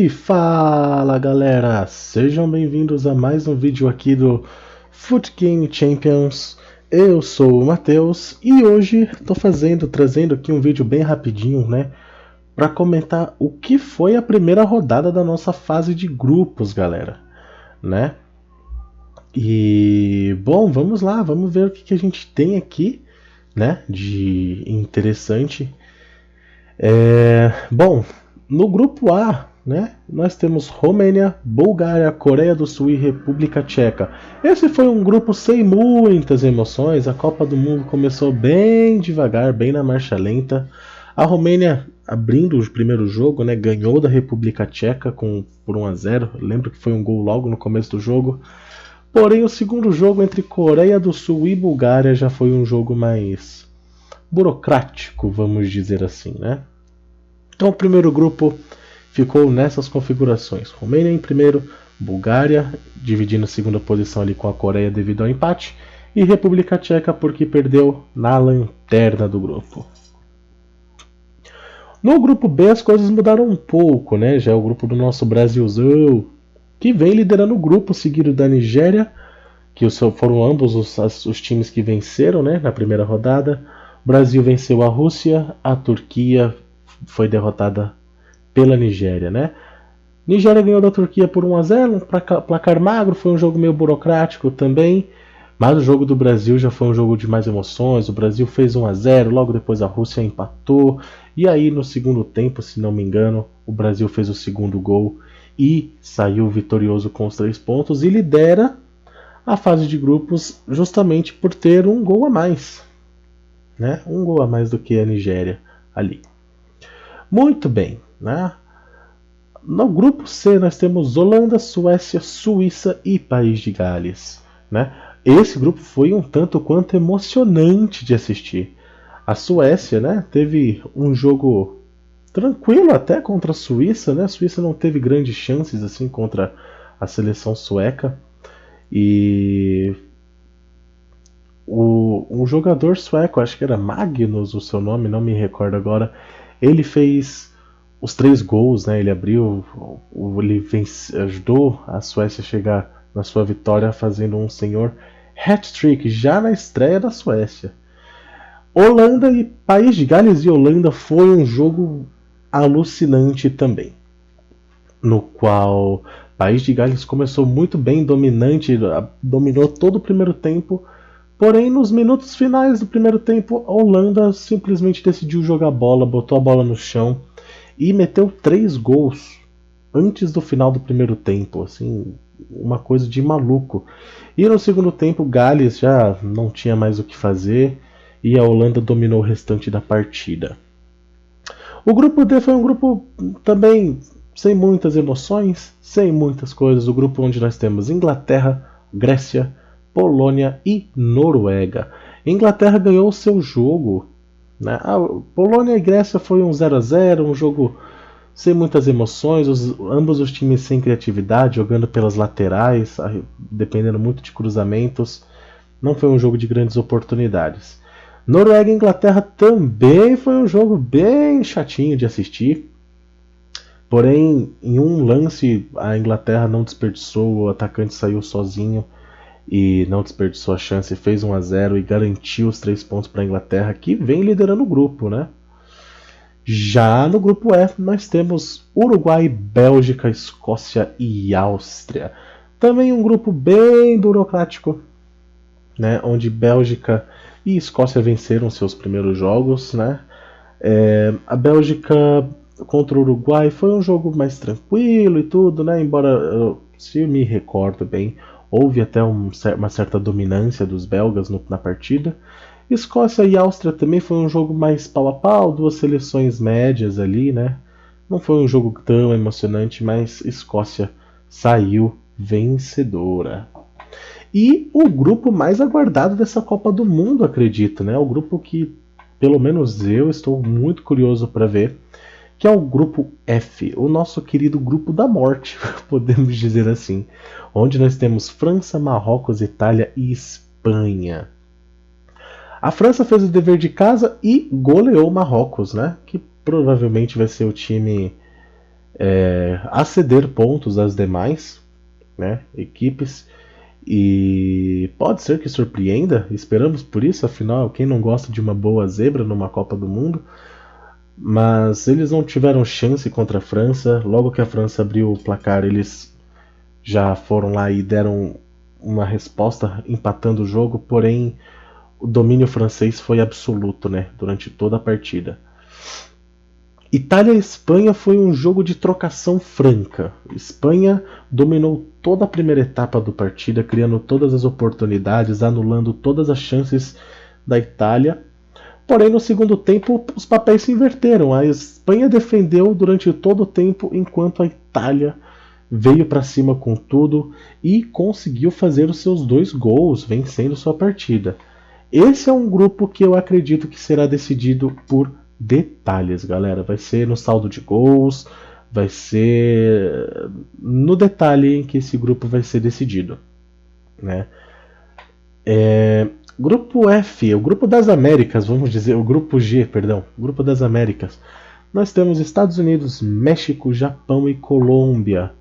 E fala galera, sejam bem-vindos a mais um vídeo aqui do Foot Game Champions. Eu sou o Matheus e hoje estou trazendo aqui um vídeo bem rapidinho, né, para comentar o que foi a primeira rodada da nossa fase de grupos, galera, né? E bom, vamos lá, vamos ver o que a gente tem aqui, né, de interessante. Bom, no grupo A, né, nós temos Romênia, Bulgária, Coreia do Sul e República Tcheca. Esse foi um grupo sem muitas emoções. A Copa do Mundo começou bem devagar, bem na marcha lenta. A Romênia, abrindo o primeiro jogo, né, ganhou da República Tcheca por 1-0. Lembro que foi um gol logo no começo do jogo. Porém, o segundo jogo entre Coreia do Sul e Bulgária já foi um jogo mais burocrático, vamos dizer assim, né? Então o primeiro grupo ficou nessas configurações. Romênia em primeiro, Bulgária dividindo a segunda posição ali com a Coreia devido ao empate, e República Tcheca porque perdeu na lanterna do grupo. No grupo B as coisas mudaram um pouco, né? Já é o grupo do nosso Brasilzão, que vem liderando o grupo, seguido da Nigéria, que foram ambos os times que venceram, né, na primeira rodada. O Brasil venceu a Rússia, a Turquia foi derrotada pela Nigéria, né? Nigéria ganhou da Turquia por 1-0, placar magro, foi um jogo meio burocrático também, mas o jogo do Brasil já foi um jogo de mais emoções. O Brasil fez 1-0, logo depois a Rússia empatou, e aí no segundo tempo, se não me engano, o Brasil fez o segundo gol e saiu vitorioso com os 3 pontos e lidera a fase de grupos justamente por ter um gol a mais, né? Um gol a mais do que a Nigéria ali. Muito bem, né? No grupo C nós temos Holanda, Suécia, Suíça e País de Gales, né? Esse grupo foi um tanto quanto emocionante de assistir. A Suécia, né, teve um jogo tranquilo até contra a Suíça, né? A Suíça não teve grandes chances assim contra a seleção sueca. E um jogador sueco, acho que era Magnus o seu nome, não me recordo agora, ele fez os 3 gols, né? Ele abriu, ajudou a Suécia a chegar na sua vitória fazendo um senhor hat-trick já na estreia da Suécia. Holanda e País de Gales e Holanda foi um jogo alucinante também, no qual País de Gales começou muito bem, dominante, dominou todo o primeiro tempo. Porém, nos minutos finais do primeiro tempo, a Holanda simplesmente decidiu jogar bola, botou a bola no chão e meteu 3 gols antes do final do primeiro tempo, assim, uma coisa de maluco. E no segundo tempo, Gales já não tinha mais o que fazer e a Holanda dominou o restante da partida. O grupo D foi um grupo também sem muitas emoções, sem muitas coisas. O grupo onde nós temos Inglaterra, Grécia, Polônia e Noruega. Inglaterra ganhou o seu jogo, né? A Polônia e Grécia foi um 0-0, um jogo sem muitas emoções, ambos os times sem criatividade, jogando pelas laterais, dependendo muito de cruzamentos. Não foi um jogo de grandes oportunidades. Noruega e Inglaterra também foi um jogo bem chatinho de assistir. Porém, em um lance, a Inglaterra não desperdiçou, o atacante saiu sozinho e não desperdiçou a chance, fez 1-0 e garantiu os 3 pontos para a Inglaterra, que vem liderando o grupo, né? Já no grupo F nós temos Uruguai, Bélgica, Escócia e Áustria. Também um grupo bem burocrático, né? Onde Bélgica e Escócia venceram seus primeiros jogos, né? A Bélgica contra o Uruguai foi um jogo mais tranquilo e tudo, né? Embora, se eu me recordo bem, houve até uma certa dominância dos belgas na partida. Escócia e Áustria também foi um jogo mais pau a pau, 2 seleções médias ali, né? Não foi um jogo tão emocionante, mas Escócia saiu vencedora. E o grupo mais aguardado dessa Copa do Mundo, acredito, né? O grupo que, pelo menos eu, estou muito curioso para ver, que é o grupo F, o nosso querido grupo da morte, podemos dizer assim, onde nós temos França, Marrocos, Itália e Espanha. A França fez o dever de casa e goleou o Marrocos, né? Que provavelmente vai ser o time a ceder pontos às demais, né, equipes. E pode ser que surpreenda, esperamos por isso, afinal, quem não gosta de uma boa zebra numa Copa do Mundo? Mas eles não tiveram chance contra a França. Logo que a França abriu o placar, eles já foram lá e deram uma resposta empatando o jogo, porém o domínio francês foi absoluto, né, durante toda a partida. Itália e Espanha foi um jogo de trocação franca. Espanha dominou toda a primeira etapa do partida, criando todas as oportunidades, anulando todas as chances da Itália. Porém, no segundo tempo, os papéis se inverteram. A Espanha defendeu durante todo o tempo, enquanto a Itália veio para cima com tudo e conseguiu fazer os seus 2 gols, vencendo sua partida. Esse é um grupo que eu acredito que será decidido por detalhes, galera. Vai ser no saldo de gols, vai ser no detalhe em que esse grupo vai ser decidido, né? Grupo F, o grupo das Américas, vamos dizer, o grupo G, perdão, o grupo das Américas. Nós temos Estados Unidos, México, Japão e Colômbia.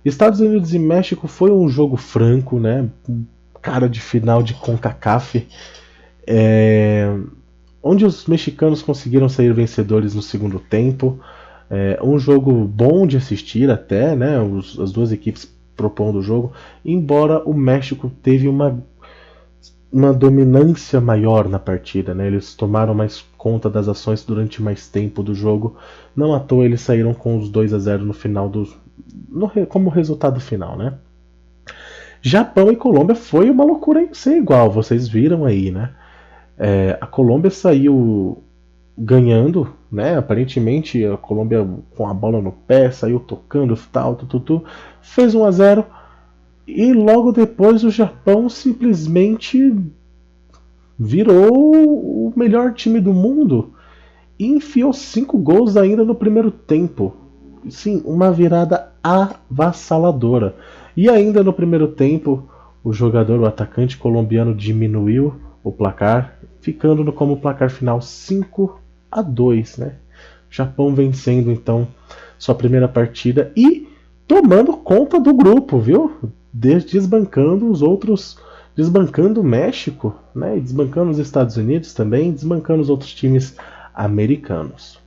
Estados Unidos e México foi um jogo franco, né? Cara de final de CONCACAF, onde os mexicanos conseguiram sair vencedores no segundo tempo. Um jogo bom de assistir até, né? As duas equipes propondo o jogo, embora o México teve uma dominância maior na partida, né? Eles tomaram mais conta das ações durante mais tempo do jogo. Não à toa eles saíram com os 2-0 no final como resultado final, né? Japão e Colômbia foi uma loucura sem igual, vocês viram aí, né? A Colômbia saiu ganhando, né? Aparentemente a Colômbia com a bola no pé saiu tocando, tal, fez 1-0 e logo depois o Japão simplesmente virou o melhor time do mundo e enfiou 5 gols ainda no primeiro tempo. Sim, uma virada avassaladora. E ainda no primeiro tempo, o atacante colombiano diminuiu o placar, ficando como placar final 5-2, né? Japão vencendo então sua primeira partida e tomando conta do grupo, viu? Desbancando os outros, desbancando o México, né? Desbancando os Estados Unidos também, desbancando os outros times americanos.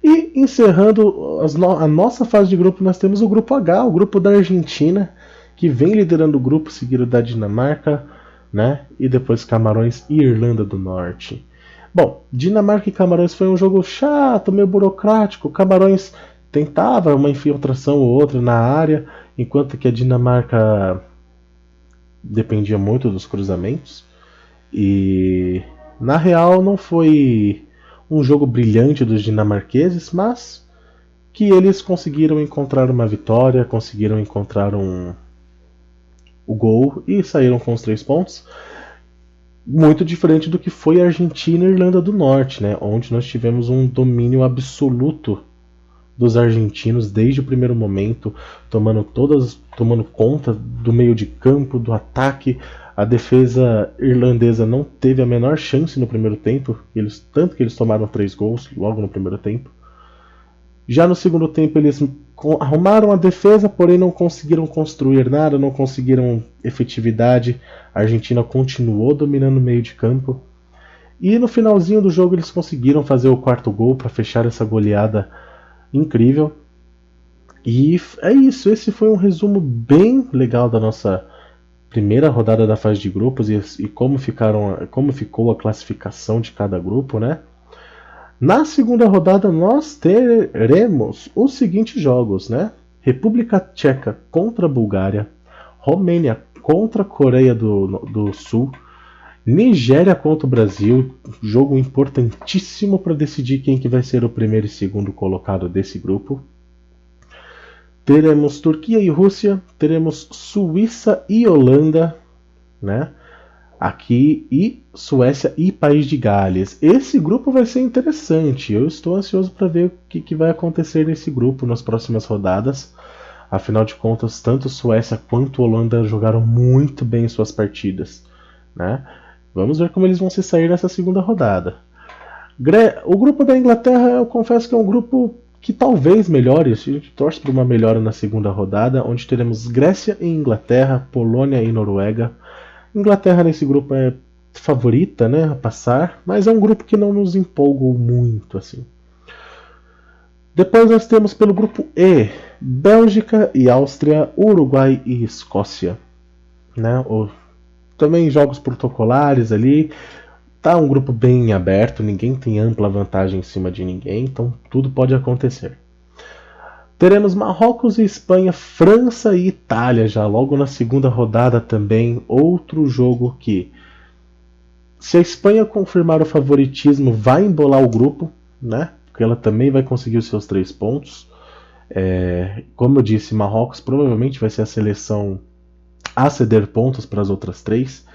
E encerrando a nossa fase de grupo, nós temos o grupo H, o grupo da Argentina, que vem liderando o grupo, seguido da Dinamarca, né? E depois Camarões e Irlanda do Norte. Bom, Dinamarca e Camarões foi um jogo chato, meio burocrático. Camarões tentava uma infiltração ou outra na área, enquanto que a Dinamarca dependia muito dos cruzamentos. E na real não foi um jogo brilhante dos dinamarqueses, mas que eles conseguiram encontrar uma vitória, conseguiram encontrar o gol e saíram com os 3 pontos. Muito diferente do que foi a Argentina e a Irlanda do Norte, né, onde nós tivemos um domínio absoluto dos argentinos desde o primeiro momento, tomando conta do meio de campo, do ataque. A defesa irlandesa não teve a menor chance no primeiro tempo, tanto que eles tomaram 3 gols logo no primeiro tempo. Já no segundo tempo eles arrumaram a defesa, porém não conseguiram construir nada, não conseguiram efetividade. A Argentina continuou dominando o meio de campo. E no finalzinho do jogo eles conseguiram fazer o 4º gol para fechar essa goleada incrível. E é isso, esse foi um resumo bem legal da nossa primeira rodada da fase de grupos e como ficou a classificação de cada grupo, né? Na segunda rodada nós teremos os seguintes jogos, né? República Tcheca contra a Bulgária, Romênia contra a Coreia do Sul, Nigéria contra o Brasil, jogo importantíssimo para decidir quem que vai ser o primeiro e segundo colocado desse grupo. Teremos Turquia e Rússia, teremos Suíça e Holanda, né? Aqui, e Suécia e País de Gales. Esse grupo vai ser interessante. Eu estou ansioso para ver o que vai acontecer nesse grupo nas próximas rodadas. Afinal de contas, tanto Suécia quanto Holanda jogaram muito bem em suas partidas, né? Vamos ver como eles vão se sair nessa segunda rodada. O grupo da Inglaterra, eu confesso que é um grupo que talvez melhore, a gente torce para uma melhora na segunda rodada, onde teremos Grécia e Inglaterra, Polônia e Noruega. Inglaterra nesse grupo é favorita, né, a passar, mas é um grupo que não nos empolgou muito assim. Depois nós temos pelo grupo E, Bélgica e Áustria, Uruguai e Escócia, né? Também jogos protocolares ali. Tá um grupo bem aberto, ninguém tem ampla vantagem em cima de ninguém, então tudo pode acontecer. Teremos Marrocos e Espanha, França e Itália já logo na segunda rodada também, outro jogo que, se a Espanha confirmar o favoritismo, vai embolar o grupo, né? Porque ela também vai conseguir os seus 3 pontos. Como eu disse, Marrocos provavelmente vai ser a seleção a ceder pontos para as outras 3.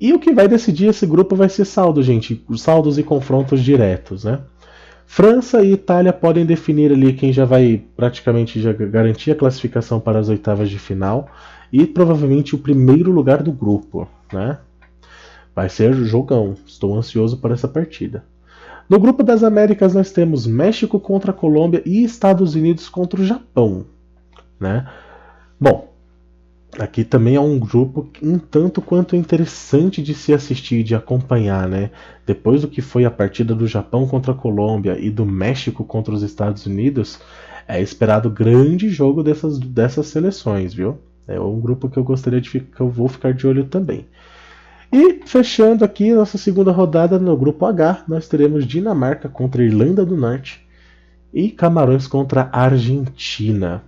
E o que vai decidir esse grupo vai ser saldo, gente. Saldos e confrontos diretos, né? França e Itália podem definir ali quem já vai praticamente já garantir a classificação para as oitavas de final e provavelmente o primeiro lugar do grupo, né? Vai ser jogão. Estou ansioso por essa partida. No grupo das Américas nós temos México contra a Colômbia e Estados Unidos contra o Japão, né? Bom, aqui também é um grupo um tanto quanto interessante de se assistir e de acompanhar, né? Depois do que foi a partida do Japão contra a Colômbia e do México contra os Estados Unidos, é esperado grande jogo dessas seleções, viu? É um grupo que eu gostaria de ficar, que eu vou ficar de olho também. E fechando aqui nossa segunda rodada no grupo H, nós teremos Dinamarca contra Irlanda do Norte e Camarões contra a Argentina.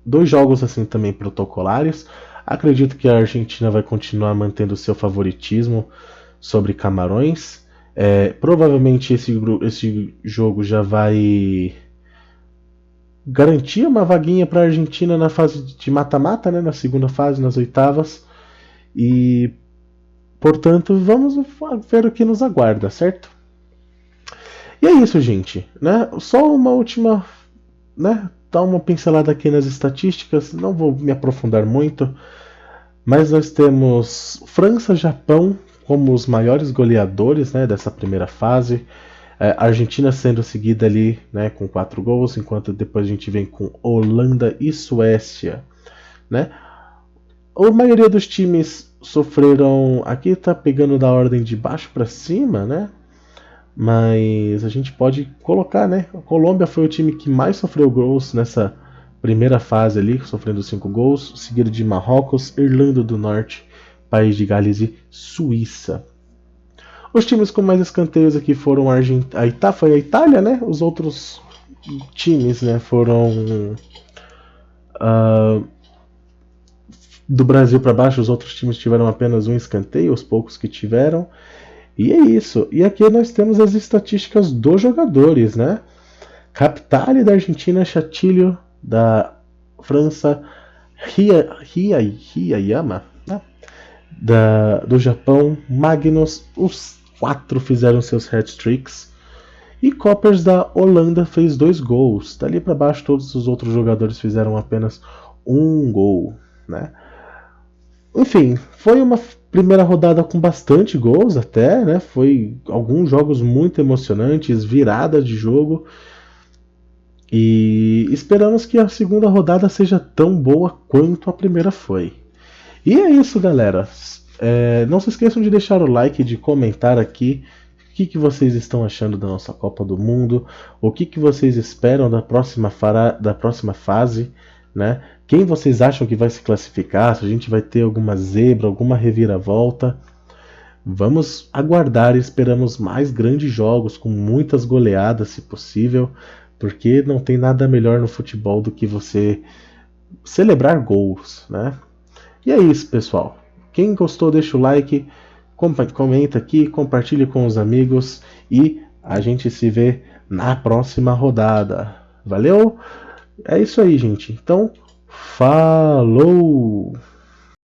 2 jogos assim também protocolares. Acredito que a Argentina vai continuar mantendo seu favoritismo sobre Camarões. Provavelmente esse jogo já vai garantir uma vaguinha para a Argentina na fase de mata-mata, né, na segunda fase, nas oitavas. E, portanto, vamos ver o que nos aguarda, certo? E é isso, gente, né? Só uma última, né? Dar uma pincelada aqui nas estatísticas, não vou me aprofundar muito, mas nós temos França e Japão como os maiores goleadores, né, dessa primeira fase. A Argentina sendo seguida ali, né, com 4 gols, enquanto depois a gente vem com Holanda e Suécia, né? A maioria dos times sofreram, aqui tá pegando da ordem de baixo para cima, né? Mas a gente pode colocar, né? A Colômbia foi o time que mais sofreu gols nessa primeira fase ali, sofrendo 5 gols, seguido de Marrocos, Irlanda do Norte, País de Gales e Suíça. Os times com mais escanteios aqui foram foi a Itália, né? Os outros times, né, foram do Brasil para baixo, os outros times tiveram apenas um escanteio, os poucos que tiveram. E é isso. E aqui nós temos as estatísticas dos jogadores, né? Capitale da Argentina, Chatillo da França, Hiyayama, né? Do Japão, Magnus, os 4 fizeram seus hat-tricks. E Coppers da Holanda fez 2 gols. Dali para baixo todos os outros jogadores fizeram apenas 1 gol, né? Enfim, foi uma primeira rodada com bastante gols até, né? Foi alguns jogos muito emocionantes, virada de jogo. E esperamos que a segunda rodada seja tão boa quanto a primeira foi. E é isso, galera. Não se esqueçam de deixar o like, de comentar aqui o que vocês estão achando da nossa Copa do Mundo, o que vocês esperam da próxima fase, né? Quem vocês acham que vai se classificar? Se a gente vai ter alguma zebra, alguma reviravolta. Vamos aguardar e esperamos mais grandes jogos, com muitas goleadas, se possível, porque não tem nada melhor no futebol do que você celebrar gols, né? E é isso, pessoal. Quem gostou, deixa o like, comenta aqui, compartilhe com os amigos e a gente se vê na próxima rodada. Valeu? É isso aí, gente. Então, falou!